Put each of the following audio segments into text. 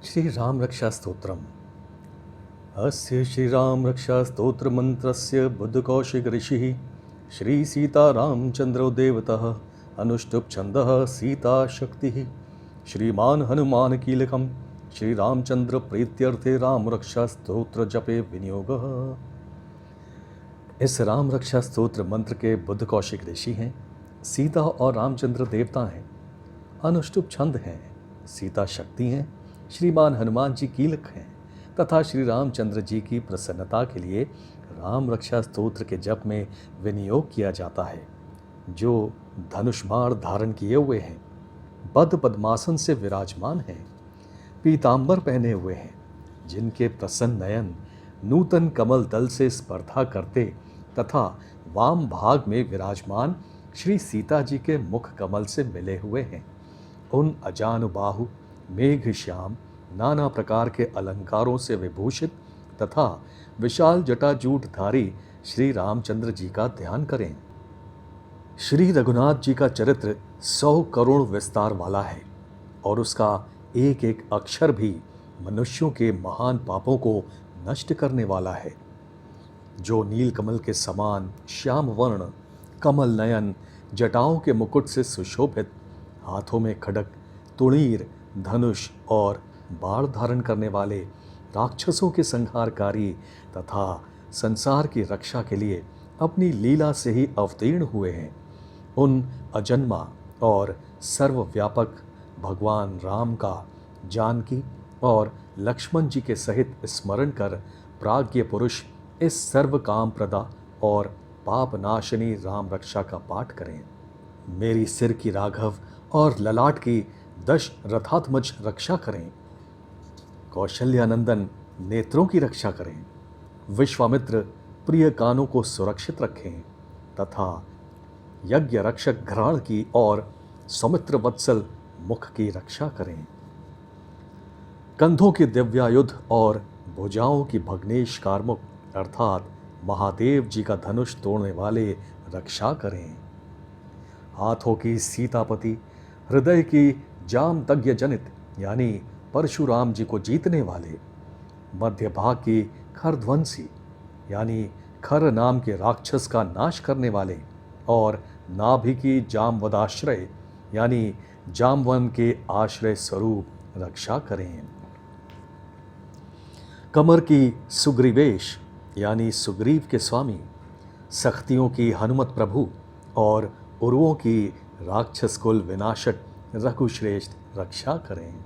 श्री राम रक्षा स्तोत्रम्। अस्य श्री राम रक्षा स्तोत्र मंत्रस्य बुद्धकौशिक ऋषिः श्री सीतारामचंद्रो देवतः अनुष्टुप् छन्दः सीता शक्तिः श्रीमान हनुमान कीलकम् श्री रामचंद्र प्रीत्यर्थे राम रक्षा स्तोत्र जपे विनियोगः। इस राम रक्षा स्तोत्र मंत्र के बुद्ध कौशिक ऋषि हैं, सीता और रामचंद्र देवता हैं, अनुष्टुप छंद हैं, सीता शक्ति हैं, श्रीमान हनुमान जी कीलक हैं तथा श्री रामचंद्र जी की प्रसन्नता के लिए राम रक्षा स्तोत्र के जप में विनियोग किया जाता है। जो धनुष बाण धारण किए हुए हैं, बद्ध पद्मासन से विराजमान हैं, पीतांबर पहने हुए हैं, जिनके प्रसन्न नयन नूतन कमल दल से स्पर्धा करते तथा वाम भाग में विराजमान श्री सीता जी के मुख कमल से मिले हुए हैं, उन अजानुबाहु मेघ श्याम नाना प्रकार के अलंकारों से विभूषित तथा विशाल जटाजूटधारी श्री रामचंद्र जी का ध्यान करें। श्री रघुनाथ जी का चरित्र 100 करोड़ विस्तार वाला है और उसका एक एक अक्षर भी मनुष्यों के महान पापों को नष्ट करने वाला है। जो नीलकमल के समान श्याम वर्ण, कमल नयन, जटाओं के मुकुट से सुशोभित, हाथों में खड्ग, तुणीर, धनुष और बाण धारण करने वाले, राक्षसों के संहारकारी तथा संसार की रक्षा के लिए अपनी लीला से ही अवतीर्ण हुए हैं, उन अजन्मा और सर्वव्यापक भगवान राम का जानकी और लक्ष्मण जी के सहित स्मरण कर प्राज्ञ पुरुष इस सर्व काम प्रदा और पाप नाशनी राम रक्षा का पाठ करें। मेरी सिर की राघव और ललाट की दशरथात्मज रक्षा करें। कौशल्यानंदन नेत्रों की रक्षा करें। विश्वामित्र प्रिय कानों को सुरक्षित रखें तथा यज्ञ रक्षक घ्राण की और सौमित्र वत्सल मुख की रक्षा करें। कंधों के दिव्यायुध और भुजाओं की भग्नेश कार्मुक अर्थात महादेव जी का धनुष तोड़ने वाले रक्षा करें। हाथों की सीतापति, हृदय की जाम तज्ञ जनित यानी परशुराम जी को जीतने वाले, मध्य भाग की खरध्वंसी यानी खर नाम के राक्षस का नाश करने वाले और नाभि की जामवदाश्रय यानी जामवन के आश्रय स्वरूप रक्षा करें। कमर की सुग्रीवेश यानी सुग्रीव के स्वामी, सख्तियों की हनुमत प्रभु और उर्वों की राक्षस कुल विनाशक रघुश्रेष्ठ रक्षा करें।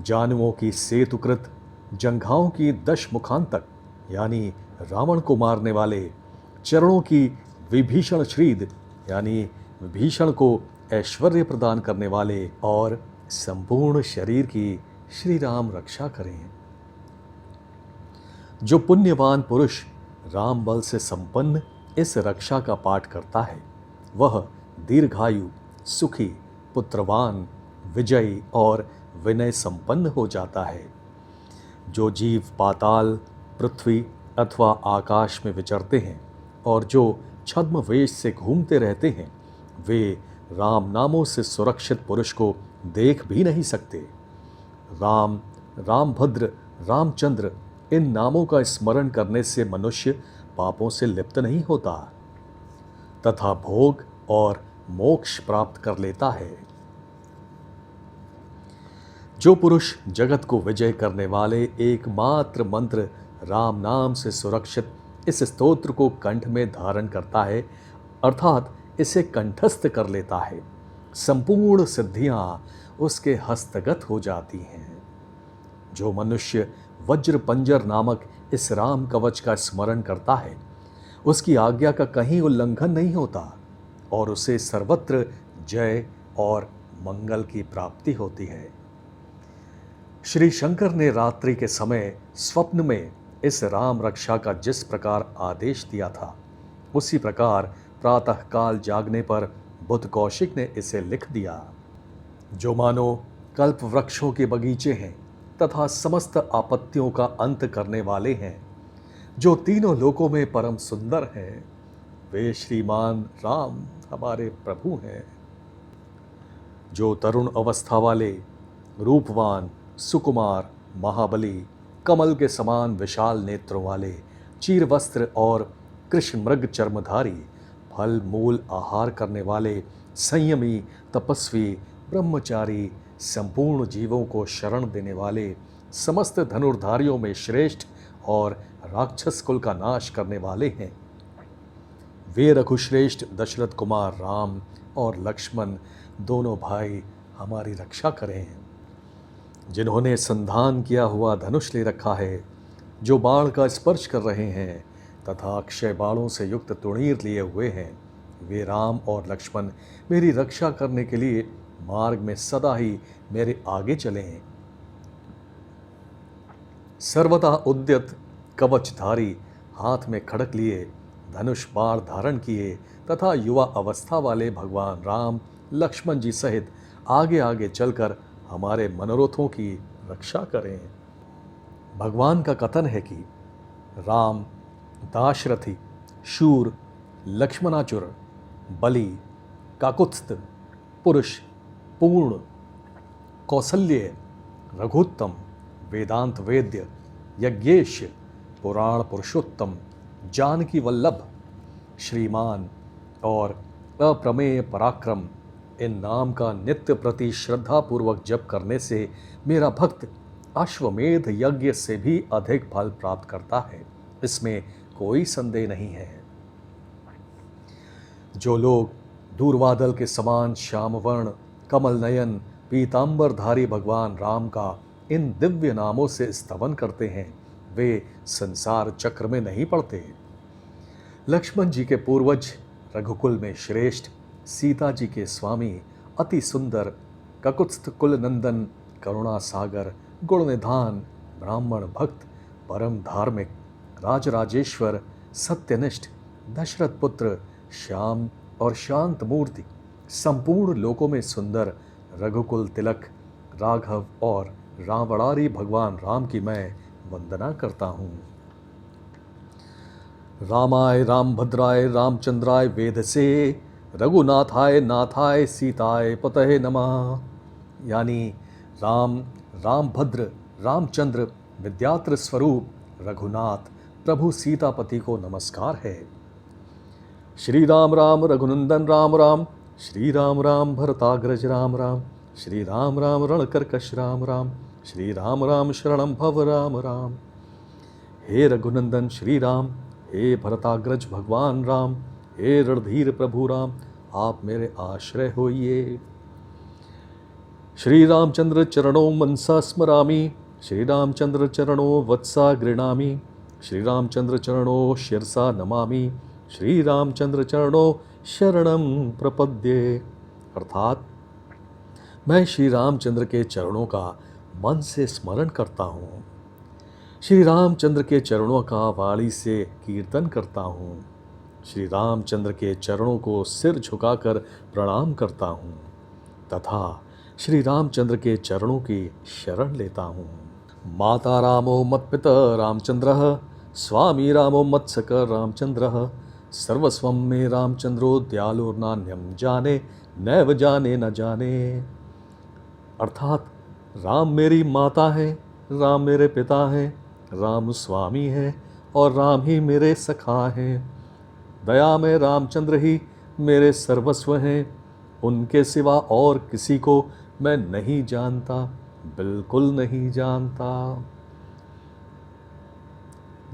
जानुओं की सेतुकृत, जंघाओं की दश मुखांतक यानी रावण को मारने वाले, चरणों की विभीषण श्रीद यानी विभीषण को ऐश्वर्य प्रदान करने वाले और संपूर्ण शरीर की श्री राम रक्षा करें। जो पुण्यवान पुरुष राम बल से संपन्न इस रक्षा का पाठ करता है, वह दीर्घायु, सुखी, पुत्रवान, विजयी और विनय संपन्न हो जाता है। जो जीव पाताल, पृथ्वी अथवा आकाश में विचरते हैं और जो छद्म वेश से घूमते रहते हैं, वे राम नामों से सुरक्षित पुरुष को देख भी नहीं सकते। राम, रामभद्र, रामचंद्र इन नामों का स्मरण करने से मनुष्य पापों से लिप्त नहीं होता तथा भोग और मोक्ष प्राप्त कर लेता है। जो पुरुष जगत को विजय करने वाले एकमात्र मंत्र राम नाम से सुरक्षित इस स्तोत्र को कंठ में धारण करता है अर्थात इसे कंठस्थ कर लेता है, संपूर्ण सिद्धियां उसके हस्तगत हो जाती हैं। जो मनुष्य वज्र पंजर नामक इस राम कवच का स्मरण करता है, उसकी आज्ञा का कहीं उल्लंघन नहीं होता और उसे सर्वत्र जय और मंगल की प्राप्ति होती है। श्री शंकर ने रात्रि के समय स्वप्न में इस राम रक्षा का जिस प्रकार आदेश दिया था, उसी प्रकार प्रातःकाल जागने पर बुद्ध कौशिक ने इसे लिख दिया। जो मानो कल्प वृक्षों के बगीचे हैं तथा समस्त आपत्तियों का अंत करने वाले हैं, जो तीनों लोकों में परम सुंदर हैं, वे श्रीमान राम हमारे प्रभु हैं। जो तरुण अवस्था वाले, रूपवान, सुकुमार, महाबली, कमल के समान विशाल नेत्रों वाले, चीर वस्त्र और कृष्ण मृग चर्मधारी, फल मूल आहार करने वाले, संयमी, तपस्वी, ब्रह्मचारी, संपूर्ण जीवों को शरण देने वाले, समस्त धनुर्धारियों में श्रेष्ठ और राक्षस कुल का नाश करने वाले हैं। वे रघुश्रेष्ठ दशरथ कुमार राम और लक्ष्मण दोनों भाई हमारी रक्षा करें, जिन्होंने संधान किया हुआ धनुष ले रखा है, जो बाण का स्पर्श कर रहे हैं तथा अक्षय बाणों से युक्त तुणीर लिए हुए हैं। वे राम और लक्ष्मण मेरी रक्षा करने के लिए मार्ग में सदा ही मेरे आगे चलें। सर्वदा उद्यत कवचधारी, हाथ में खड़क लिए, धनुष बाण धारण किए तथा युवा अवस्था वाले भगवान राम लक्ष्मण जी सहित आगे आगे चलकर हमारे मनोरथों की रक्षा करें। भगवान का कथन है कि राम दाशरथी, शूर, लक्ष्मणाचुर, बलि, काकुत्स्थ, पुरुष, पूर्ण, कौसल्य, रघुत्तम, वेदांत वेद्य, यज्ञेश, पुराण पुरुषोत्तम, जानकी वल्लभ, श्रीमान और अप्रमेय पराक्रम, इन नाम का नित्य प्रति श्रद्धा पूर्वक जप करने से मेरा भक्त अश्वमेध यज्ञ से भी अधिक फल प्राप्त करता है, इसमें कोई संदेह नहीं है। जो लोग दूरबादल के समान श्यामवर्ण, कमल नयन, पीतांबरधारी भगवान राम का इन दिव्य नामों से स्तवन करते हैं, वे संसार चक्र में नहीं पड़ते। लक्ष्मण जी के पूर्वज, रघुकुल में श्रेष्ठ, सीता जी के स्वामी, अति सुंदर, ककुत्स्थ कुल नंदन, करुणा सागर, गुण निधान, ब्राह्मण भक्त, परम धार्मिक, राजराजेश्वर, सत्यनिष्ठ, दशरथ पुत्र, श्याम और शांत मूर्ति, संपूर्ण लोकों में सुंदर, रघुकुल तिलक, राघव और रावणारी भगवान राम की मैं वंदना करता हूँ। रामाय रामभद्राय रामचंद्राय वेधसे, रघुनाथाय नाथाय सीताय पतये नमः। यानी राम, रामभद्र, रामचंद्र, विद्यात्र स्वरूप रघुनाथ प्रभु सीतापति को नमस्कार है। श्री राम राम रघुनंदन राम राम, श्री राम राम भरताग्रज राम राम, श्री राम राम रणकर्कश राम राम, श्री राम राम शरणं भव राम राम। हे रघुनंदन श्री राम, हे भरताग्रज भगवान राम, हे रणधीर प्रभु राम, आप मेरे आश्रय होइए। श्री रामचंद्र चरणों मनसा स्मरामि, श्री रामचंद्र चरणों वत्सा गृणामि, श्री रामचंद्र चरणों शिरसा नमामि, श्री रामचंद्र चरणों शरणं प्रपद्ये। अर्थात मैं श्री रामचंद्र के चरणों का मन से स्मरण करता हूँ, श्री रामचंद्र के चरणों का वाणी से कीर्तन करता हूँ, श्री रामचंद्र के चरणों को सिर झुकाकर प्रणाम करता हूँ तथा श्री रामचंद्र के चरणों की शरण लेता हूँ। माता रामो मत्पिता रामचंद्रः, स्वामी रामो मत्सखः रामचंद्रः, सर्वस्वं मे रामचंद्रो दयालुर्नान्यं जाने नैव जाने न जाने। अर्थात राम मेरी माता है, राम मेरे पिता हैं, राम स्वामी है और राम ही मेरे सखा हैं। दया में रामचंद्र ही मेरे सर्वस्व हैं, उनके सिवा और किसी को मैं नहीं जानता, बिल्कुल नहीं जानता।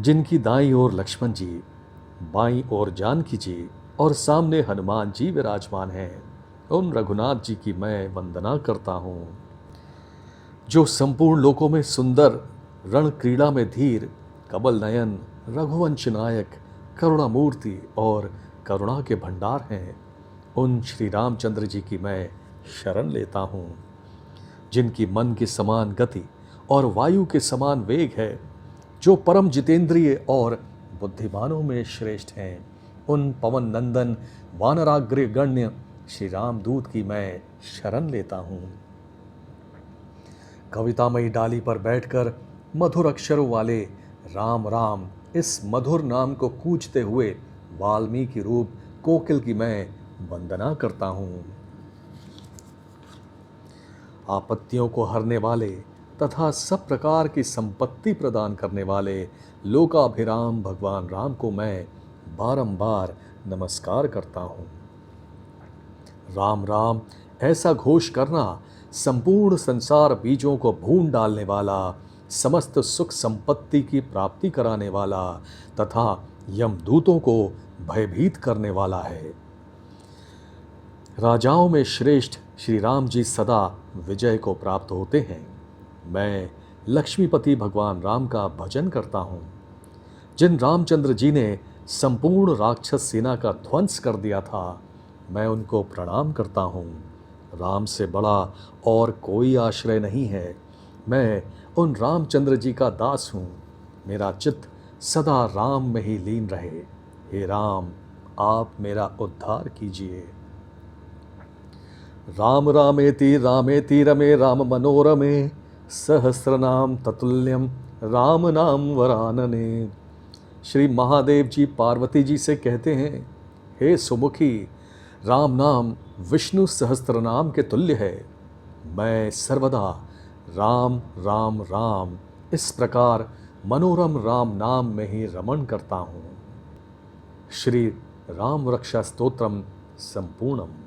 जिनकी दाईं ओर लक्ष्मण जी, बाईं ओर जानकी जी और सामने हनुमान जी विराजमान हैं, उन रघुनाथ जी की मैं वंदना करता हूँ। जो संपूर्ण लोकों में सुंदर, रण क्रीड़ा में धीर, कमल नयन, रघुवंश नायक, करुणामूर्ति और करुणा के भंडार हैं, उन श्री रामचंद्र जी की मैं शरण लेता हूँ। जिनकी मन के समान गति और वायु के समान वेग है, जो परम जितेंद्रिय और बुद्धिमानों में श्रेष्ठ हैं, उन पवन नंदन वानराग्र गण्य श्री रामदूत की मैं शरण लेता हूँ। कवितामयी डाली पर बैठकर मधुर अक्षरों वाले राम राम इस मधुर नाम को कूजते हुए वाल्मीकि रूप कोकिल की मैं वंदना करता हूँ। आपत्तियों को हरने वाले तथा सब प्रकार की संपत्ति प्रदान करने वाले लोकाभिराम भगवान राम को मैं बारंबार नमस्कार करता हूँ। राम राम ऐसा घोष करना संपूर्ण संसार बीजों को भून डालने वाला, समस्त सुख संपत्ति की प्राप्ति कराने वाला तथा यमदूतों को भयभीत करने वाला है। राजाओं में श्रेष्ठ श्री राम जी सदा विजय को प्राप्त होते हैं। मैं लक्ष्मीपति भगवान राम का भजन करता हूँ। जिन रामचंद्र जी ने संपूर्ण राक्षस सेना का ध्वंस कर दिया था, मैं उनको प्रणाम करता हूँ। राम से बड़ा और कोई आश्रय नहीं है। मैं उन रामचंद्र जी का दास हूँ। मेरा चित्त सदा राम में ही लीन रहे। हे राम, आप मेरा उद्धार कीजिए। राम रामेति रमे राम मनोरमे, सहस्रनाम ततुल्यम राम नाम वरानने। श्री महादेव जी पार्वती जी से कहते हैं, हे सुमुखी, राम नाम विष्णु सहस्त्र नाम के तुल्य है। मैं सर्वदा राम राम राम इस प्रकार मनोरम राम नाम में ही रमण करता हूँ। श्री राम रक्षा स्तोत्रम संपूर्णम।